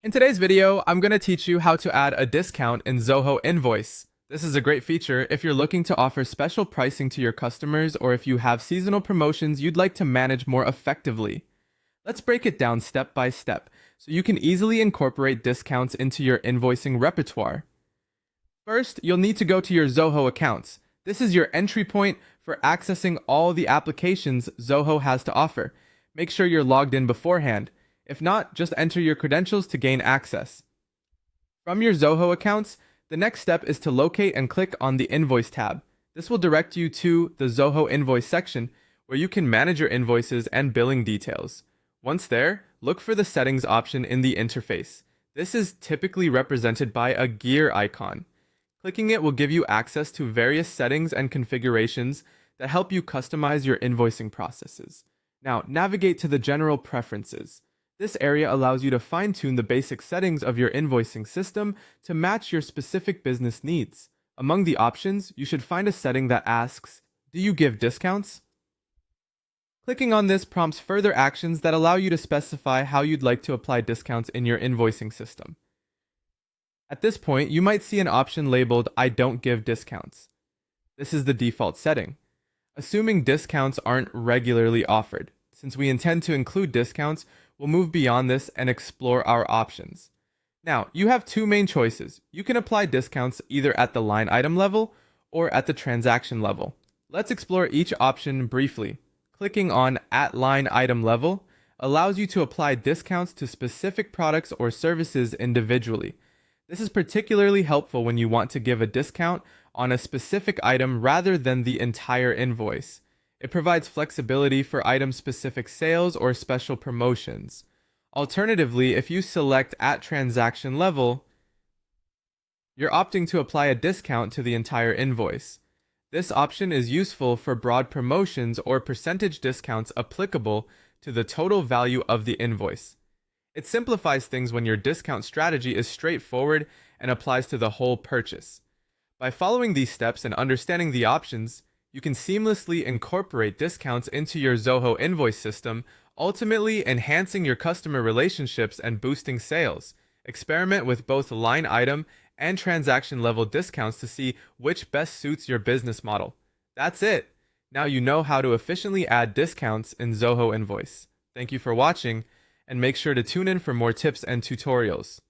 In today's video, I'm going to teach you how to add a discount in Zoho Invoice. This is a great feature if you're looking to offer special pricing to your customers or if you have seasonal promotions you'd like to manage more effectively. Let's break it down step by step so you can easily incorporate discounts into your invoicing repertoire. First, you'll need to go to your Zoho accounts. This is your entry point for accessing all the applications Zoho has to offer. Make sure you're logged in beforehand. If not, just enter your credentials to gain access. From your Zoho accounts, the next step is to locate and click on the Invoice tab. This will direct you to the Zoho Invoice section, where you can manage your invoices and billing details. Once there, look for the Settings option in the interface. This is typically represented by a gear icon. Clicking it will give you access to various settings and configurations that help you customize your invoicing processes. Now, navigate to the General Preferences. This area allows you to fine-tune the basic settings of your invoicing system to match your specific business needs. Among the options, you should find a setting that asks, "Do you give discounts?" Clicking on this prompts further actions that allow you to specify how you'd like to apply discounts in your invoicing system. At this point, you might see an option labeled "I don't give discounts." This is the default setting, assuming discounts aren't regularly offered. Since we intend to include discounts, we'll move beyond this and explore our options. Now, you have two main choices. You can apply discounts either at the line item level or at the transaction level. Let's explore each option briefly. Clicking on "At Line Item Level" allows you to apply discounts to specific products or services individually. This is particularly helpful when you want to give a discount on a specific item rather than the entire invoice. It provides flexibility for item-specific sales or special promotions. Alternatively, if you select at transaction level, you're opting to apply a discount to the entire invoice. This option is useful for broad promotions or percentage discounts applicable to the total value of the invoice. It simplifies things when your discount strategy is straightforward and applies to the whole purchase. By following these steps and understanding the options, you can seamlessly incorporate discounts into your Zoho Invoice system, ultimately enhancing your customer relationships and boosting sales. Experiment with both line item and transaction level discounts to see which best suits your business model. That's it! Now you know how to efficiently add discounts in Zoho Invoice. Thank you for watching, and make sure to tune in for more tips and tutorials.